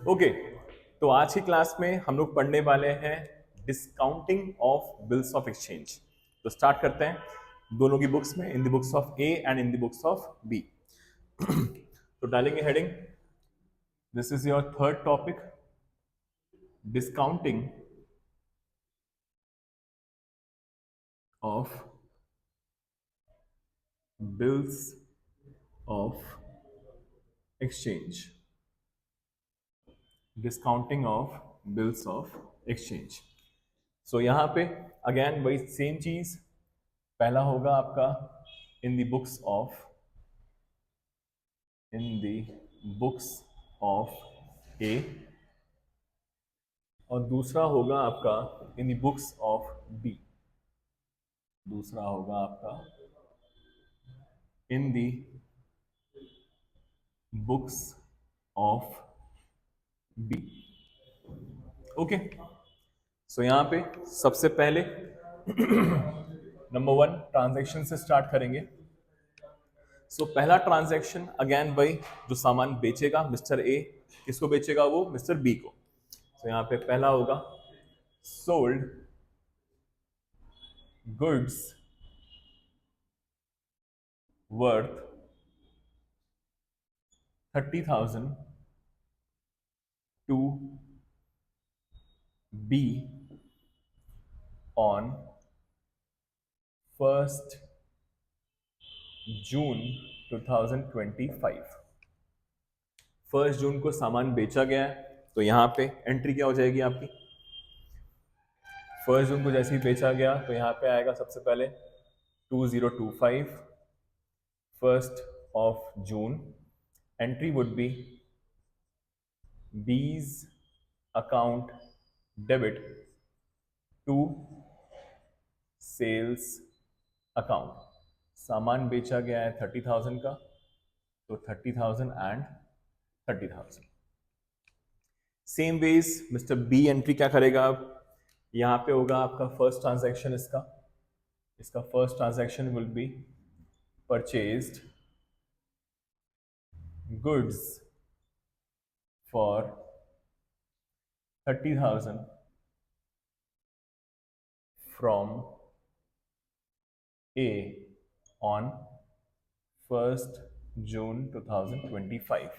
Okay, तो आज की क्लास में हम लोग पढ़ने वाले हैं discounting of bills of exchange. तो स्टार्ट करते हैं दोनों की बुक्स में, in the books of A and in the books of B. तो डालेंगे heading, this is your third topic, discounting of bills of exchange. Discounting of bills of exchange. So यहां पे अगेन वही सेम चीज, पहला होगा आपका in the books of, in the books of A, और दूसरा होगा आपका in the books of B. दूसरा होगा आपका in the books of B. Okay, so यहां पे सबसे पहले नंबर वन ट्रांजैक्शन से स्टार्ट करेंगे। सो पहला ट्रांजैक्शन अगेन वही, जो सामान बेचेगा मिस्टर ए, किसको बेचेगा? वो मिस्टर बी को। सो यहां पे पहला होगा sold goods worth 30,000 to be on 1st June 2025। 1 जून को सामान बेचा गया है, तो यहां पे एंट्री क्या हो जाएगी आपकी? 1 जून को जैसे ही बेचा गया तो यहां पे आएगा सबसे पहले 2025, 1st of June. Entry would be B's account debit to sales account. सामान बेचा गया है 30,000 का, तो 30,000 and 30,000। Same ways mister B entry क्या करेगा? अब यहां पे होगा आपका फर्स्ट ट्रांजैक्शन, इसका first transaction will be purchased goods for 30,000 from A on 1st June 2025।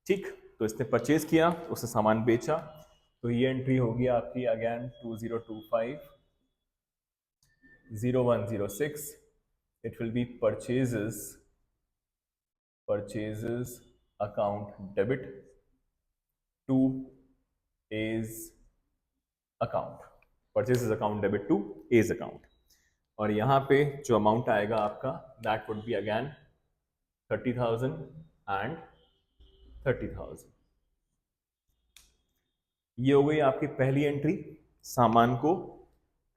ठीक, तो इसने परचेज किया, उसने सामान बेचा, तो ये एंट्री होगी आपकी again 2025 0106। It will be purchases account debit to A's account, purchases account debit to A's account. और यहाँ पे जो अमाउंट आएगा आपका, that would be again 30,000 and 30,000। ये हो गई आपकी पहली एंट्री, सामान को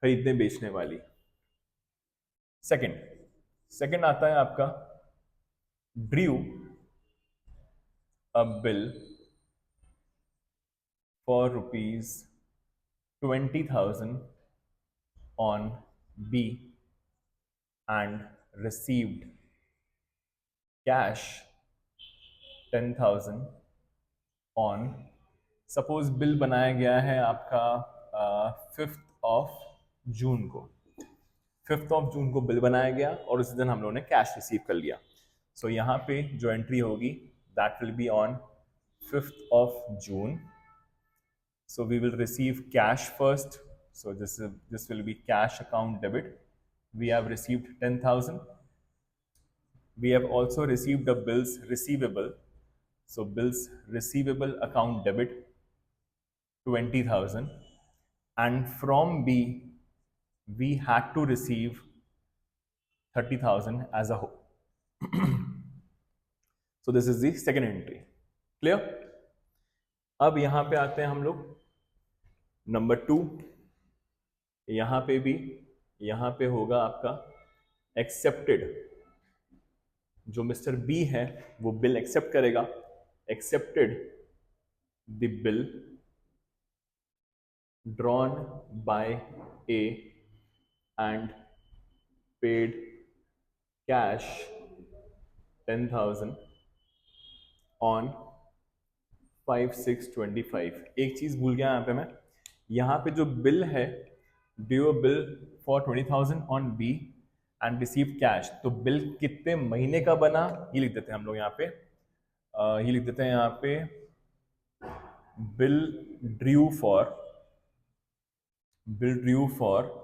खरीदने बेचने वाली। सेकंड आता है आपका drew a bill for ₹20,000 on B and received cash 10,000 on, suppose bill बनाया गया है आपका 5th ऑफ जून को, 5th ऑफ जून को बिल बनाया गया और उसी दिन हम लोगों ने कैश रिसीव कर लिया। सो यहाँ पे जो एंट्री होगी that will be on 5th of June. So we will receive cash first, so this will be cash account debit. We have received 10,000. We have also received the bills receivable, so bills receivable account debit 20,000, and from B we had to receive 30,000 as a whole. So this is the second entry. Clear? अब यहां पे आते हैं हम लोग number 2। यहां पे भी, यहां पे होगा आपका एक्सेप्टेड, जो मिस्टर बी है वो बिल एक्सेप्ट करेगा, accepted the bill drawn by A and paid cash 10,000 on 5/6/25। एक चीज भूल गया यहाँ पे मैं, यहाँ पे जो बिल है, due bill for 20,000 on B and receive cash, तो बिल कितने महीने का बना ये लिख देते हैं हम लोग यहाँ पे। ये लिख देते हैं यहाँ पे बिल ड्यू फॉर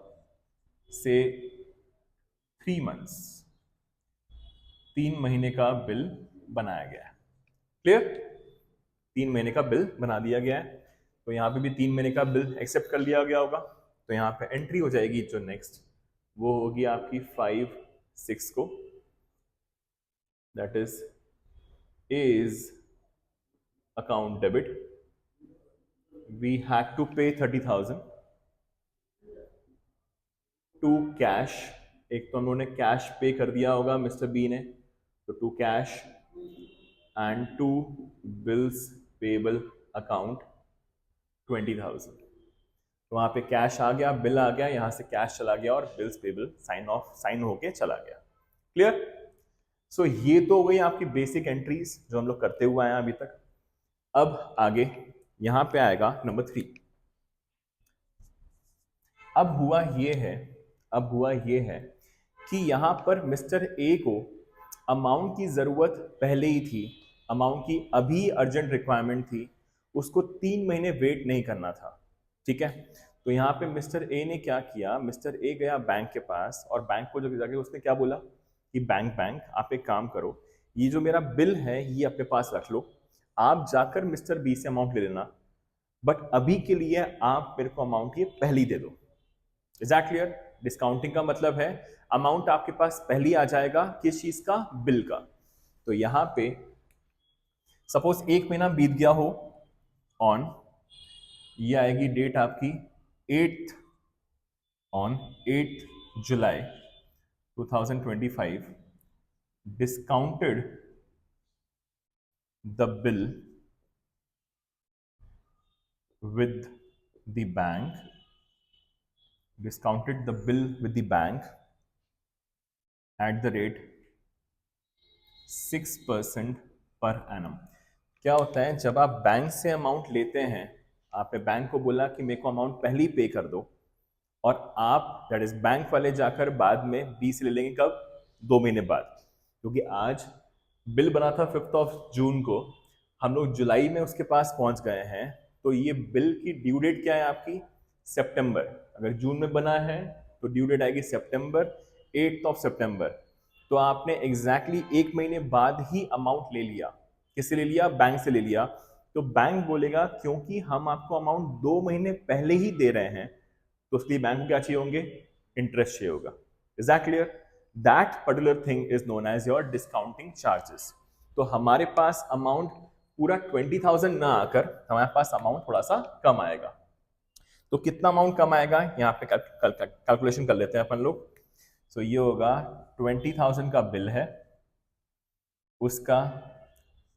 से 3 months, 3 महीने का बिल बनाया गया है। क्लियर? 3 महीने का बिल बना दिया गया है, तो यहाँ पे भी 3 महीने का बिल एक्सेप्ट कर लिया गया होगा। तो यहाँ पे एंट्री हो जाएगी जो नेक्स्ट, वो होगी आपकी 5/6 को, that is account debit, we had to pay 30,000 to cash. एक तो हम लोगों ने कैश पे कर दिया होगा मिस्टर बी ने, तो to cash and to bills payable account 20,000। तो वहां पे कैश आ गया, बिल आ गया, यहां से कैश चला गया और बिल्स पेबल साइन होके चला गया। क्लियर? सो ये तो हो गई आपकी बेसिक एंट्रीज जो हम लोग करते हुए आए हैं अभी तक। अब आगे यहां पे आएगा नंबर 3। अब हुआ ये है कि यहां पर मिस्टर ए को अमाउंट की जरूरत पहले ही थी, अमाउंट की अभी अर्जेंट रिक्वायरमेंट थी, उसको 3 महीने वेट नहीं करना था। ठीक है, तो यहाँ पे मिस्टर ए ने क्या किया, मिस्टर ए गया बैंक के पास और बैंक को जब जाके उसने क्या बोला कि बैंक आप एक काम करो, ये जो मेरा बिल है ये अपने पास रख लो, आप जाकर मिस्टर बी से अमाउंट ले लेना, बट अभी के लिए आप मेरे को अमाउंट ये पहली दे दो। Is that clear? डिस्काउंटिंग का मतलब है अमाउंट आपके पास पहली आ जाएगा, किस चीज का? बिल का। तो यहां पे सपोज 1 महीना बीत गया हो ऑन, ये आएगी डेट आपकी 8 जुलाई 2025, discounted the bill with the bank, discounted the bill with the bank at the rate 6% per annum। क्या होता है जब आप बैंक से अमाउंट लेते हैं, आपने बैंक को बोला कि मेरे को अमाउंट पहले पे कर दो, और आप दैट इज बैंक वाले जाकर बाद में बी से ले लेंगे, कब? 2 महीने बाद, क्योंकि आज बिल बना था 5 जून को, हम लोग जुलाई में उसके पास पहुंच गए हैं, तो ये बिल की ड्यू डेट क्या है आपकी? सितंबर। अगर जून में बना है तो ड्यू डेट आएगी सितंबर, 8 सितंबर। तो आपने एग्जैक्टली 1 महीने बाद ही अमाउंट ले लिया। किससे ले लिया? बैंक से ले लिया। तो बैंक बोलेगा क्योंकि हम आपको अमाउंट 2 महीने पहले ही दे रहे हैं, तो उसके लिए बैंक को क्या चाहिए होंगे? इंटरेस्ट चाहिए होगा। Is that clear? That particular thing is known as your discounting charges. तो हमारे पास अमाउंट पूरा 20,000 ना आकर हमारे पास अमाउंट थोड़ा सा कम आएगा। तो कितना अमाउंट कम आएगा यहाँ पे कैलकुलेशन कर लेते हैं अपन लोग। सो ये होगा 20,000 का बिल है, उसका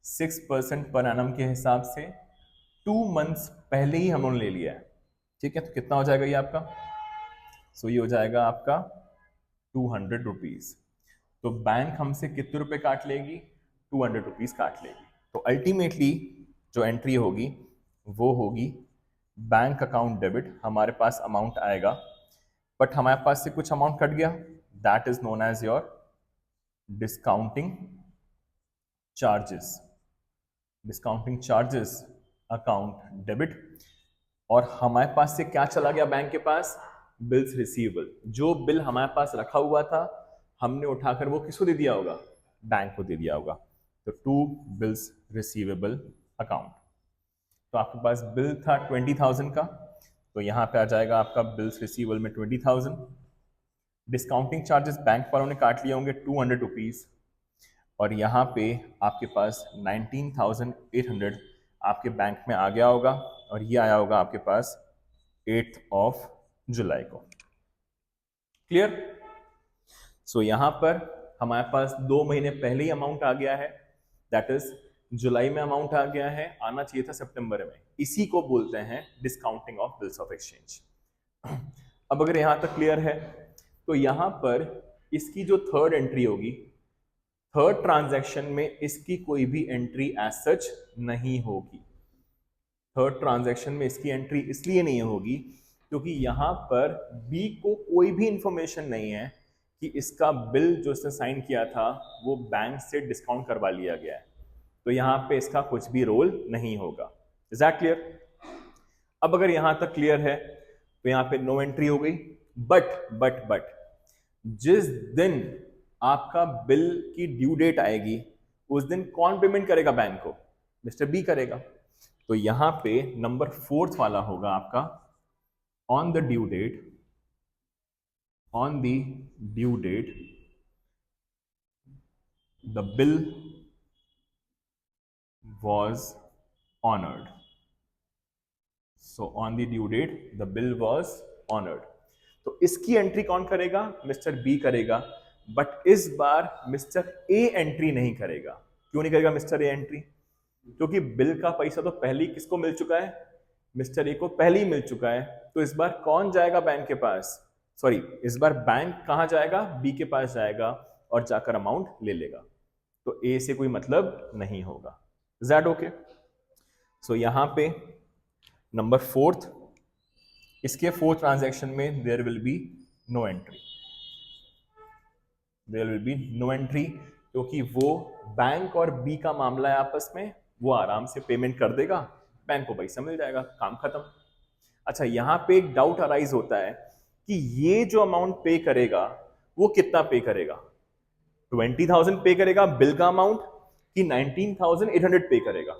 6% पर एनम के हिसाब से 2 months पहले ही हम लोगों ने ले लिया है। ठीक है, तो कितना हो जाएगा ये आपका? सो ये हो जाएगा आपका 200 रुपीज। तो बैंक हमसे कितने रुपए काट लेगी? 200 रुपीज काट लेगी। तो अल्टीमेटली जो एंट्री होगी वो होगी बैंक अकाउंट डेबिट, हमारे पास अमाउंट आएगा, बट हमारे पास से कुछ अमाउंट कट गया, that is known as your discounting charges. Discounting charges account debit. और हमारे पास से क्या चला गया बैंक के पास? Bills receivable. जो बिल हमारे पास रखा हुआ था हमने उठाकर वो किसको दे दिया होगा? बैंक को दे दिया होगा। तो टू बिल्स रिसीवेबल अकाउंट। तो आपके पास बिल था 20,000 का, तो यहां पे आ जाएगा आपका बिल्स रिसीवेबल में 20,000। डिस्काउंटिंग चार्जेस बैंक वालों ने काट लिए होंगे 200 रुपीज, और यहाँ पे आपके पास 19,800 आपके बैंक में आ गया होगा, और ये आया होगा आपके पास 8 जुलाई को। क्लियर? सो यहाँ पर हमारे पास 2 महीने पहले ही अमाउंट आ गया है, दैट इज जुलाई में अमाउंट आ गया है, आना चाहिए था सितंबर में। इसी को बोलते हैं discounting of bills of exchange. अब अगर यहां तक क्लियर है, तो यहां पर इसकी जो थर्ड एंट्री होगी, थर्ड ट्रांजैक्शन में इसकी कोई भी एंट्री एज सच नहीं होगी। थर्ड ट्रांजैक्शन में इसकी एंट्री इसलिए नहीं होगी क्योंकि यहां पर बी को कोई भी इंफॉर्मेशन नहीं है कि इसका बिल जो इसने साइन किया था वो बैंक से डिस्काउंट करवा लिया गया है, तो यहां पे इसका कुछ भी रोल नहीं होगा। Is that clear? अब अगर यहां तक क्लियर है तो यहां पे नो एंट्री हो गई। बट जिस दिन आपका बिल की ड्यू डेट आएगी उस दिन कौन पेमेंट करेगा बैंक को? मिस्टर बी करेगा। तो यहां पे नंबर फोर्थ वाला होगा आपका on the due date, on the due date the bill was honored. So on the due date the bill was honored. तो इसकी एंट्री कौन करेगा? मिस्टर बी करेगा। बट इस बार मिस्टर ए एंट्री नहीं करेगा। क्यों नहीं करेगा मिस्टर ए एंट्री? क्योंकि बिल का पैसा तो पहले ही किसको मिल चुका है? मिस्टर ए को पहले ही मिल चुका है। तो इस बार कौन जाएगा बैंक के पास? सॉरी, इस बार बैंक कहां जाएगा? बी के पास जाएगा और जाकर अमाउंट ले लेगा। तो ए से कोई मतलब नहीं होगा। Is that okay? सो यहां पे नंबर फोर्थ, इसके फोर्थ ट्रांजैक्शन में there will be no entry, there will be no entry, क्योंकि वो बैंक और बी का मामला है आपस में, वो आराम से पेमेंट कर देगा, बैंक को पैसा मिल जाएगा, काम खत्म। अच्छा, यहां पे एक डाउट अराइज होता है कि ये जो अमाउंट पे करेगा वो कितना पे करेगा? 20,000 पे करेगा बिल का अमाउंट कि 19,800 पे करेगा?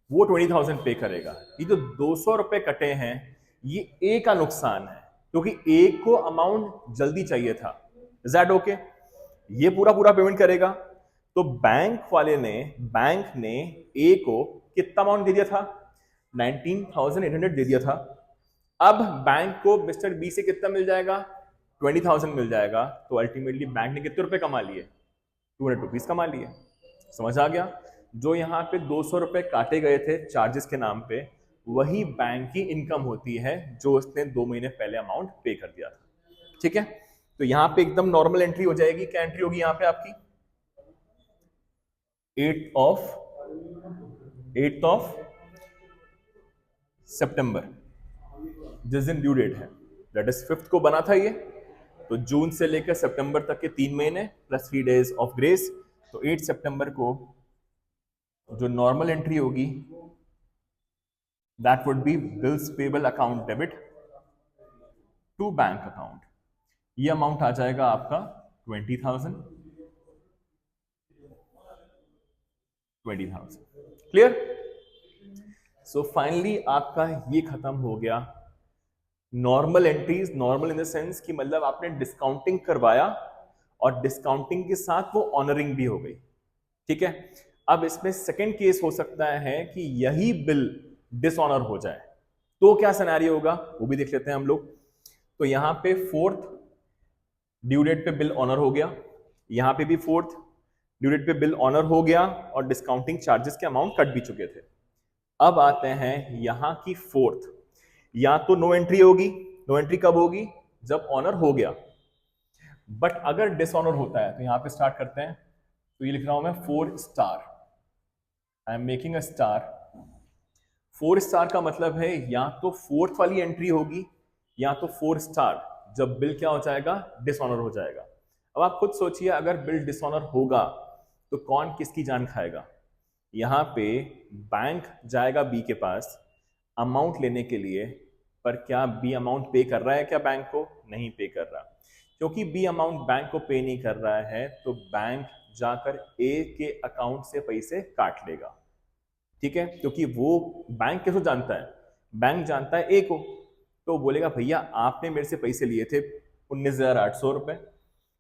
वो 20,000 पे करेगा। ये जो 200 रुपए कटे हैं ये ए का नुकसान है, क्योंकि ए को अमाउंट जल्दी चाहिए था। Is that okay? ये पूरा पूरा पेमेंट करेगा। तो बैंक ने ए को कितना अमाउंट दे दिया था? 19,800 दे दिया था। अब बैंक को मिस्टर बी से कितना मिल जाएगा? 20,000 मिल जाएगा। तो अल्टीमेटली बैंक ने कितने रुपए कमा लिए? 200 रुपीज कमा लिए। समझ आ गया? जो यहाँ पे 200 रुपए काटे गए थे चार्जेस के नाम पे, वही बैंक की इनकम होती है जो उसने 2 महीने पहले अमाउंट पे कर दिया था। ठीक है? तो यहाँ पे एकदम नॉर्मल एंट्री हो जाएगी। क्या एंट्री होगी यहाँ पे आपकी? 8 ऑफ सितंबर, जिस दिन ड्यू डेट है, दैट इज 5th को बना था ये। तो जून से लेकर सितंबर तक के 3 महीने प्लस 3 डेज ऑफ ग्रेस। तो 8 सितंबर को जो नॉर्मल एंट्री होगी that would be bills payable account debit to bank account. ये अमाउंट आ जाएगा आपका 20,000। क्लियर? सो फाइनली आपका ये खत्म हो गया normal entries. Normal in the sense कि मतलब आपने डिस्काउंटिंग करवाया और डिस्काउंटिंग के साथ वो ऑनरिंग भी हो गई। ठीक है? अब इसमें सेकंड केस हो सकता है कि यही बिल डिसऑनर हो जाए, तो क्या सिनेरियो होगा वो भी देख लेते हैं हम लोग। तो यहां पे फोर्थ ड्यू डेट पे बिल ऑनर हो गया, यहां पे भी फोर्थ ड्यू डेट पे बिल ऑनर हो गया और डिस्काउंटिंग चार्जेस के अमाउंट कट भी चुके थे। अब आते हैं यहां की फोर्थ, या तो नो एंट्री होगी। नो एंट्री कब होगी? जब ऑनर हो गया। बट अगर डिसऑनर होता है तो यहां पे स्टार्ट करते हैं। तो ये लिख रहा हूं मैं 4 star, I am making a star. 4 star का मतलब है या तो फोर्थ वाली एंट्री होगी या तो 4 स्टार, जब बिल क्या हो जाएगा? डिसऑनर हो जाएगा। अब आप खुद सोचिए, अगर बिल डिसऑनर होगा तो कौन किसकी जान खाएगा? यहां पे बैंक जाएगा बी के पास अमाउंट लेने के लिए, पर क्या बी अमाउंट पे कर रहा है? क्या बैंक को नहीं पे कर रहा। क्योंकि बी अमाउंट बैंक को पे नहीं कर रहा है तो बैंक जाकर ए के अकाउंट से पैसे काट लेगा। ठीक है? क्योंकि वो बैंक किसको जानता है? बैंक जानता है ए को। तो बोलेगा भैया आपने मेरे से पैसे लिए थे 19,800 रुपए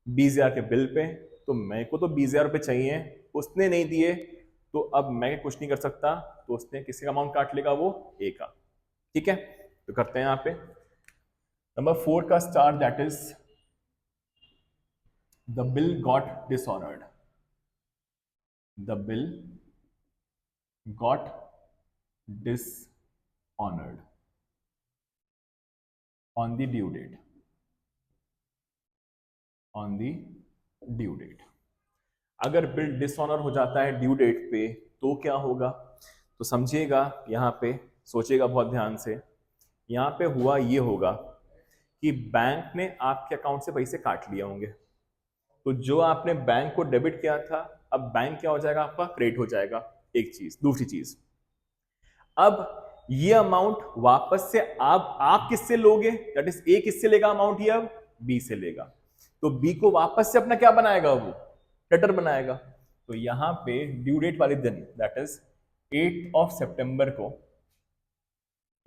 20,000 के बिल पे, तो मेरे को तो 20,000 रुपए चाहिए, उसने नहीं दिए, तो अब मैं कुछ नहीं कर सकता। तो उसने किसी का अमाउंट काट लेगा? वो ए का। ठीक है? तो करते हैं यहां पे नंबर 4 का star, that is the bill got dishonoured. The bill got dishonored on the due date, on the due date। अगर बिल डिसऑनर हो जाता है ड्यू डेट पे तो क्या होगा? तो समझिएगा, यहाँ पे सोचिएगा बहुत ध्यान से। यहाँ पे हुआ ये होगा कि बैंक ने आपके अकाउंट से पैसे काट लिए होंगे, तो जो आपने बैंक को डेबिट किया था, अब बैंक क्या हो जाएगा, आपका क्रेडिट हो जाएगा। एक चीज। दूसरी चीज, अब ये अमाउंट वापस से आप किससे लोगे, दैट इज ए किससे लेगा अमाउंट, ये अब बी से लेगा। तो बी को वापस से अपना क्या बनाएगा, वो डेटर बनाएगा। तो यहां पे ड्यू डेट वाले दिन, दैट इज 8 ऑफ सितंबर को,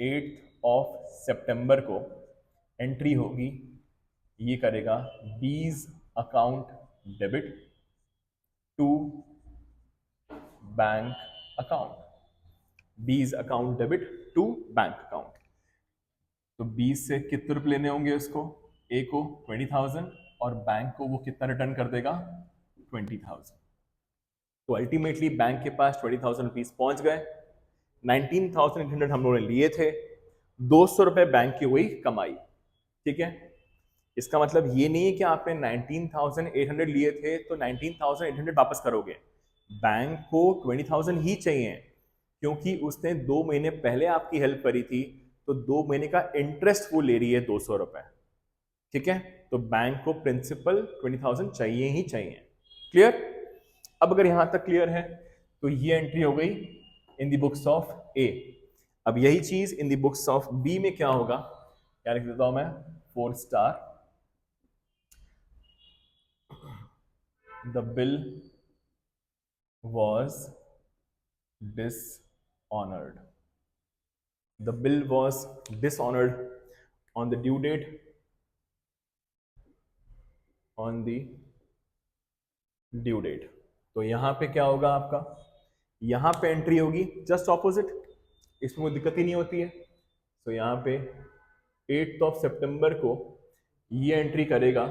8 ऑफ सितंबर को एंट्री होगी, ये करेगा B's account debit to bank account, B's account debit to bank account. तो 20 से कितने रुपए लेने होंगे उसको, ए को 20,000, और बैंक को वो कितना रिटर्न कर देगा, 20,000। तो अल्टीमेटली बैंक के पास 20,000 रुपीज पहुंच गए। 19,800 हम लोगों ने लिए थे, 200 रुपए बैंक की हुई कमाई। ठीक है, इसका मतलब ये नहीं है कि आपने 19,800 लिए थे तो 19,800 वापस करोगे। बैंक को 20,000 ही चाहिए, क्योंकि उसने 2 महीने पहले आपकी हेल्प करी थी, तो 2 महीने का इंटरेस्ट वो ले रही है 200 रुपए। ठीक है, तो बैंक को प्रिंसिपल 20,000 चाहिए ही चाहिए। क्लियर? अब अगर यहां तक क्लियर है तो ये एंट्री हो गई in the books of A. अब यही चीज in the books of B में क्या होगा, क्या लिख देता हूं मैं, 4 star, the bill was dishonored. The bill was dishonored on the due date, on the due date. तो यहां पे क्या होगा आपका, यहां पे एंट्री होगी जस्ट ऑपोजिट, इसमें कोई दिक्कत ही नहीं होती है। तो यहां पे 8 ऑफ सितंबर को ये एंट्री करेगा,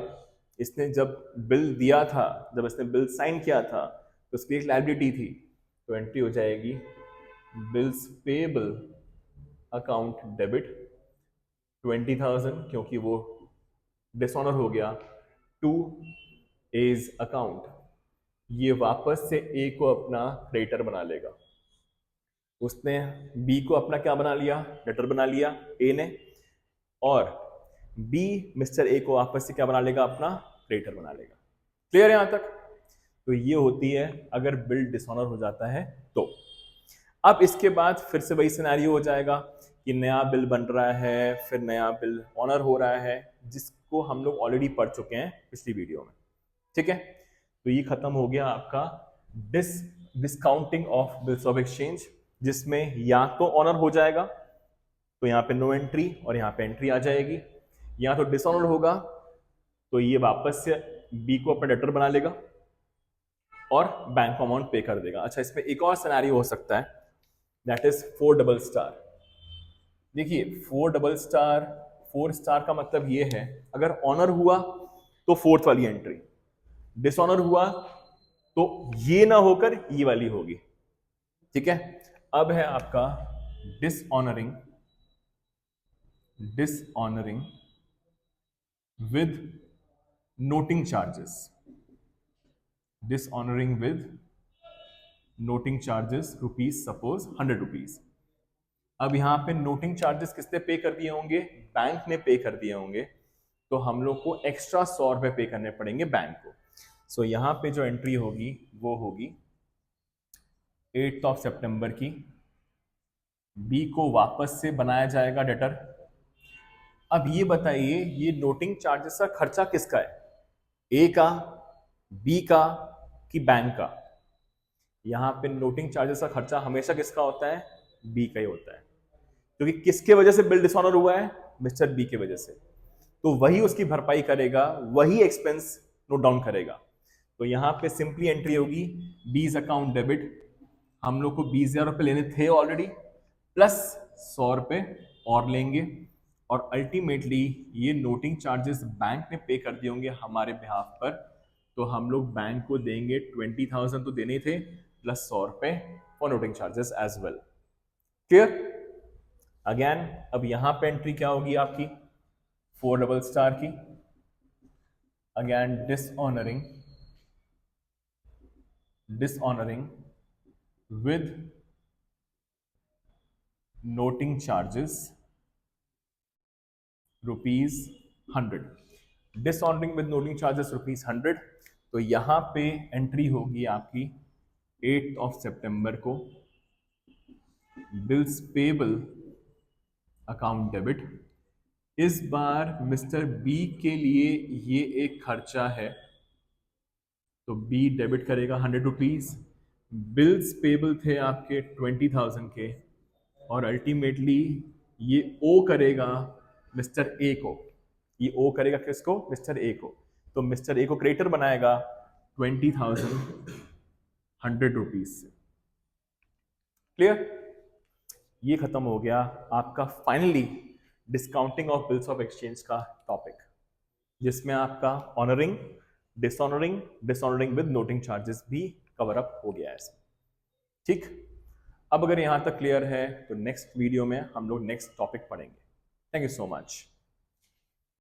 इसने जब बिल दिया था, जब इसने बिल साइन किया था तो उसकी एक लायबिलिटी थी, तो एंट्री हो जाएगी बिल्स पेबल अकाउंट डेबिट 20,000, क्योंकि वो डिसऑनर हो गया, टू एज अकाउंट, ये वापस से ए को अपना क्रेडिटर बना लेगा। उसने बी को अपना क्या बना लिया, डेटर बना लिया ए ने, और बी मिस्टर ए को वापस से क्या बना लेगा, अपना क्रेडिटर बना लेगा। क्लियर है यहां तक? तो ये होती है अगर बिल डिसऑनर हो जाता है तो। अब इसके बाद फिर से वही सिनेरियो हो जाएगा कि नया बिल बन रहा है, फिर नया बिल ऑनर हो रहा है, जिसको हम लोग ऑलरेडी पढ़ चुके हैं पिछली वीडियो में। ठीक है, तो ये खत्म हो गया आपका discounting of bills of exchange, जिसमें या तो ऑनर हो जाएगा तो यहाँ पे नो एंट्री, और यहाँ पे एंट्री आ जाएगी, या तो डिसऑनर होगा तो ये वापस से बी को अपना डेटर बना लेगा और बैंक को अमाउंट पे कर देगा। अच्छा, इसमें एक और सिनेरियो हो सकता है, दैट इज 4 डबल स्टार। देखिए 4 डबल स्टार, 4 स्टार का मतलब ये है अगर ऑनर हुआ तो फोर्थ वाली एंट्री, डिसऑनर हुआ तो ये ना होकर ये वाली होगी। ठीक है, अब है आपका dishonouring, dishonouring with noting charges, dishonouring with noting charges rupees, suppose 100 rupees. अब यहाँ पे नोटिंग चार्जेस किसने पे कर दिए होंगे, बैंक ने पे कर दिए होंगे, तो हम लोग को एक्स्ट्रा 100 रुपए पे करने पड़ेंगे बैंक को। सो यहाँ पे जो एंट्री होगी वो होगी 8 ऑफ सितंबर की, बी को वापस से बनाया जाएगा डेटर। अब ये बताइए ये नोटिंग चार्जेस का खर्चा किसका है, ए का, बी का, कि बैंक का? यहाँ पे नोटिंग चार्जेस का खर्चा हमेशा किसका होता है, बी का ही होता है, क्योंकि किसके वजह से बिल डिसऑनर हुआ है, मिस्टर बी के वजह से, तो वही उसकी भरपाई करेगा, वही एक्सपेंस नोट डाउन करेगा। तो यहाँ पे सिंपली एंट्री होगी बीज अकाउंट डेबिट, हम लोग को 20,000 रुपए लेने थे ऑलरेडी, प्लस 100 रुपए और लेंगे, और अल्टीमेटली ये नोटिंग चार्जेस बैंक ने पे कर दिए होंगे हमारे बिहाफ पर, तो हम लोग बैंक को देंगे 20,000 तो देने थे, प्लस 100 रुपए for noting charges as well. Clear? Again अब यहां पे एंट्री क्या होगी आपकी, 4 डबल स्टार की, again dishonouring, dishonouring with noting charges ₹100, dishonouring with noting charges ₹100। तो यहाँ पे एंट्री होगी आपकी 8 सितंबर को, बिल्स पेबल अकाउंट डेबिट। इस बार मिस्टर बी के लिए ये एक खर्चा है, तो बी डेबिट करेगा ₹100। बिल्स पेबल थे आपके 20,000 के, और अल्टीमेटली ये ओ करेगा मिस्टर ए को। ये ओ करेगा किसको? मिस्टर ए को। तो मिस्टर ए को क्रेडिटर बनाएगा 20,000 ₹100 से। क्लियर? ये खत्म हो गया आपका finally discounting of bills of exchange का टॉपिक, जिसमें आपका ऑनरिंग, डिसऑनरिंग विद नोटिंग चार्जेस भी कवर अप हो गया है। ठीक, अब अगर यहां तक क्लियर है तो नेक्स्ट वीडियो में हम लोग नेक्स्ट टॉपिक पढ़ेंगे। Thank you so much.